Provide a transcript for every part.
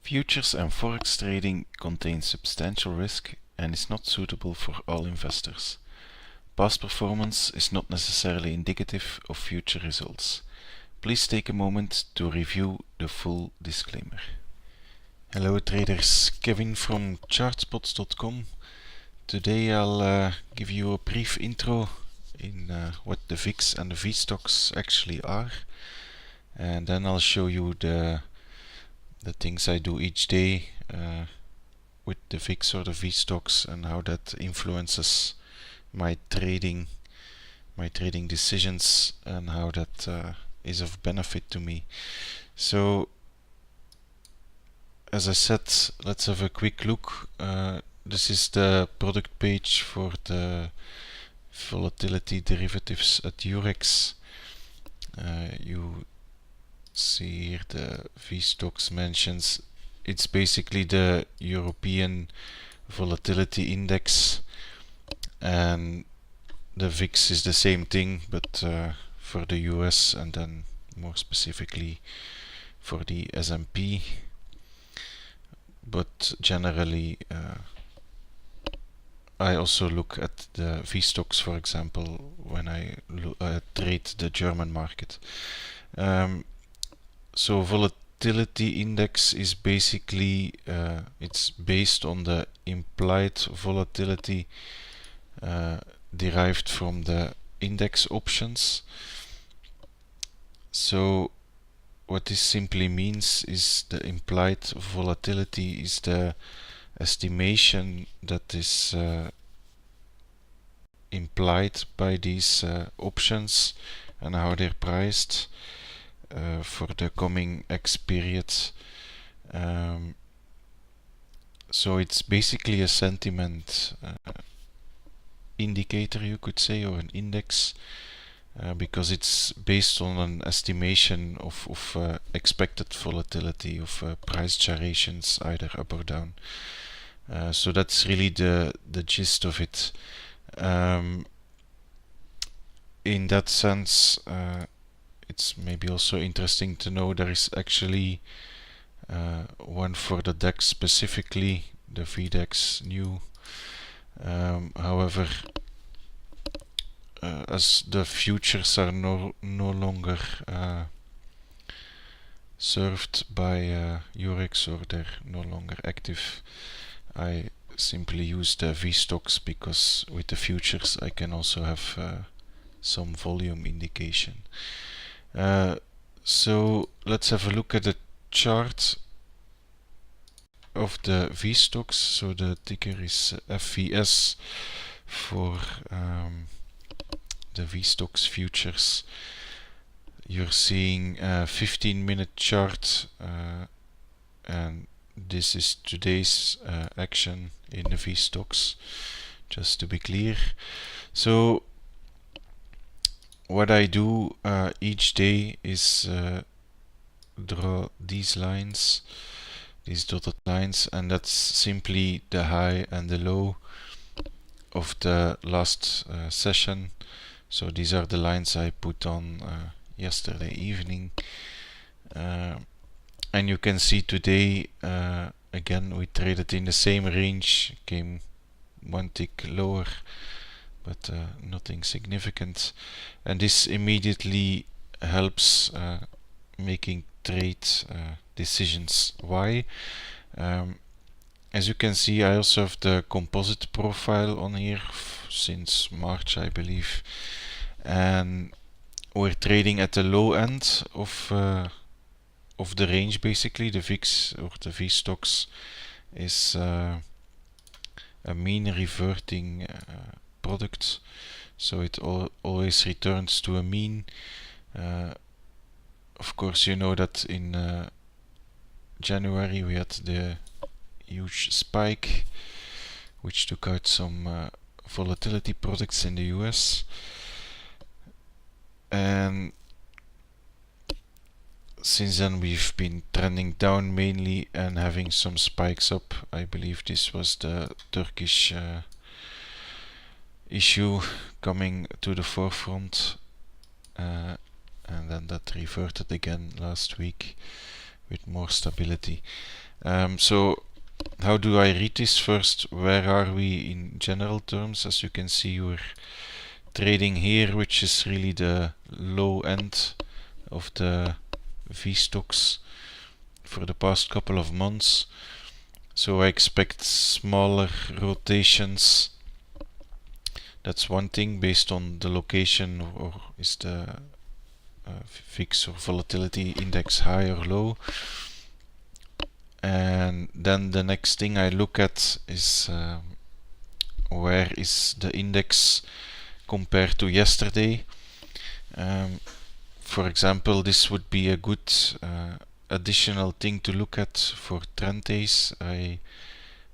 Futures and forex trading contains substantial risk and is not suitable for all investors. Past performance is not necessarily indicative of future results. Please take a moment to review the full disclaimer. Hello traders, Kevin from chartspots.com. Today I'll give you a brief intro in what the VIX and the VSTOXX actually are, and then I'll show you the things I do each day with the VIX or the VSTOXX and how that influences my trading decisions and how that is of benefit to me. So as I said, let's have a quick look. This is the product page for the volatility derivatives at Eurex. You see here the VSTOXX mentions it's basically the European Volatility Index, and the VIX is the same thing, but for the US and then more specifically for the S&P. But generally I also look at the VSTOXX, for example, when I trade the German market. So volatility index is basically it's based on the implied volatility derived from the index options. So what this simply means is the implied volatility is the estimation that is implied by these options and how they're priced for the coming X period. So it's basically a sentiment indicator, you could say, or an index, because it's based on an estimation of expected volatility of price gyrations, either up or down. So that's really the gist of it. In that sense, it's maybe also interesting to know there is actually one for the DAX specifically, the VDAX new. However, as the futures are no longer served by Eurex, or they're no longer active, I simply use the VSTOXX because with the futures I can also have some volume indication. So let's have a look at the chart of the VSTOXX. So the ticker is FVS for the VSTOXX futures. You're seeing a 15-minute chart, and this is today's action in the VSTOXX, just to be clear. So what I do each day is draw these lines, these dotted lines, and that's simply the high and the low of the last session. So these are the lines I put on yesterday evening, and you can see today again we traded in the same range, came one tick lower, but nothing significant, and this immediately helps making trade decisions. Why? As you can see, I also have the composite profile on here since March, I believe, and we're trading at the low end of the range. Basically, the VIX or the VSTOXX is a mean reverting product, so it always returns to a mean. Of course, you know that in January we had the huge spike which took out some volatility products in the US, and since then we've been trending down mainly and having some spikes up. I believe this was the Turkish issue coming to the forefront, and then that reverted again last week with more stability. So how do I read this? First, where are we in general terms? As you can see, we're trading here, which is really the low end of the VSTOXX for the past couple of months. So I expect smaller rotations. That's one thing based on the location, or is the VIX or Volatility Index high or low. And then the next thing I look at is where is the index compared to yesterday. For example, this would be a good additional thing to look at for trend days. I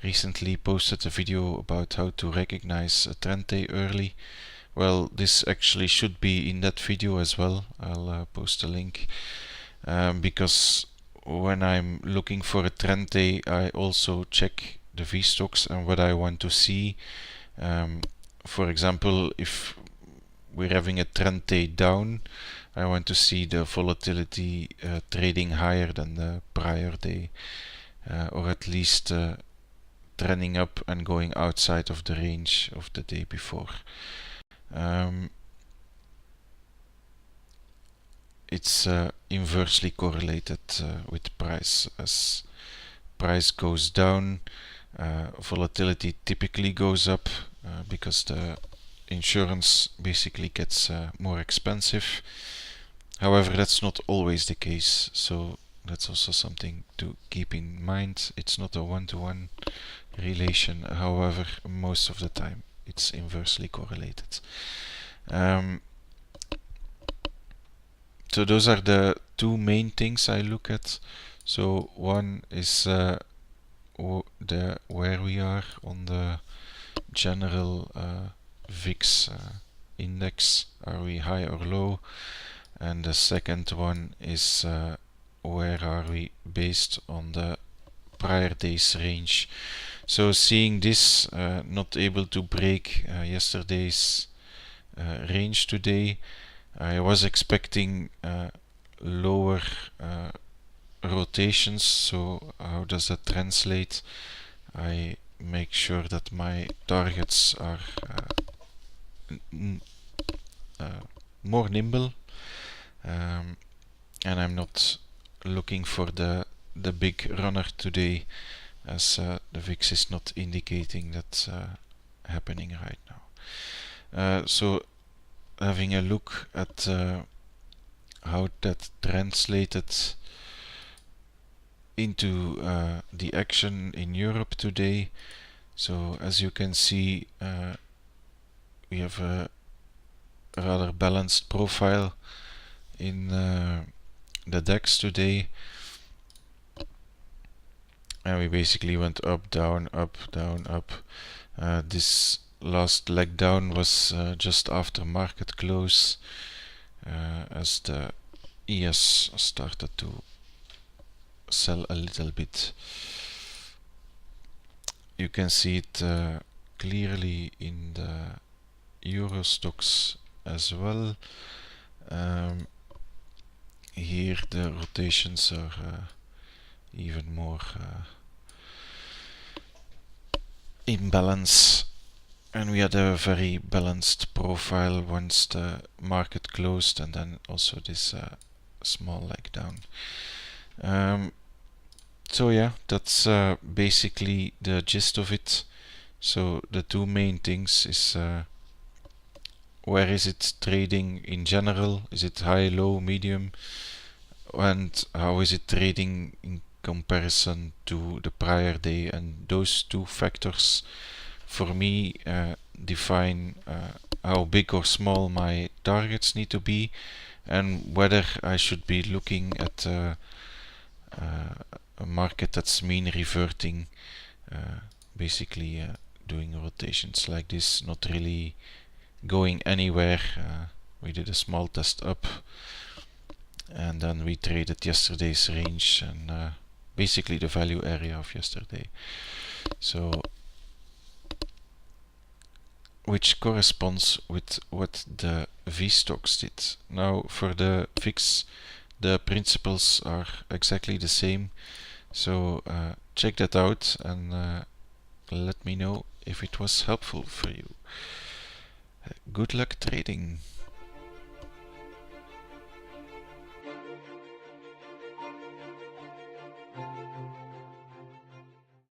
recently posted a video about how to recognize a trend day early. Well, this actually should be in that video as well. I'll post a link, because when I'm looking for a trend day, I also check the VSTOXX and what I want to see. For example, if we're having a trend day down, I want to see the volatility trading higher than the prior day, or at least trending up and going outside of the range of the day before. It's inversely correlated with price. As price goes down, volatility typically goes up because the insurance basically gets more expensive. However, that's not always the case, so that's also something to keep in mind. It's not a one-to-one relation, however, most of the time it's inversely correlated. So those are the two main things I look at. So one is where we are on the general VIX index. Are we high or low? And the second one is where are we based on the prior day's range. So seeing this not able to break yesterday's range today, I was expecting lower rotations. So how does that translate? I make sure that my targets are more nimble, and I'm not looking for the big runner today, as the VIX is not indicating that's happening right now. So having a look at how that translated into the action in Europe today. So as you can see, we have a rather balanced profile in the DAX today, and we basically went up, down, up, down, up. This last leg down was just after market close, as the ES started to sell a little bit. You can see it clearly in the Euro stocks as well. Here the rotations are even more in balance, and we had a very balanced profile once the market closed, and then also this small leg down. So yeah, that's basically the gist of it. So the two main things is where is it trading in general? Is it high, low, medium? And how is it trading in comparison to the prior day? And those two factors for me define how big or small my targets need to be, and whether I should be looking at a market that's mean reverting, basically doing rotations like this, not really going anywhere. We did a small test up, and then we traded yesterday's range and basically the value area of yesterday. So which corresponds with what the VSTOXX did. Now for the VIX, the principles are exactly the same. So check that out and let me know if it was helpful for you. Good luck trading.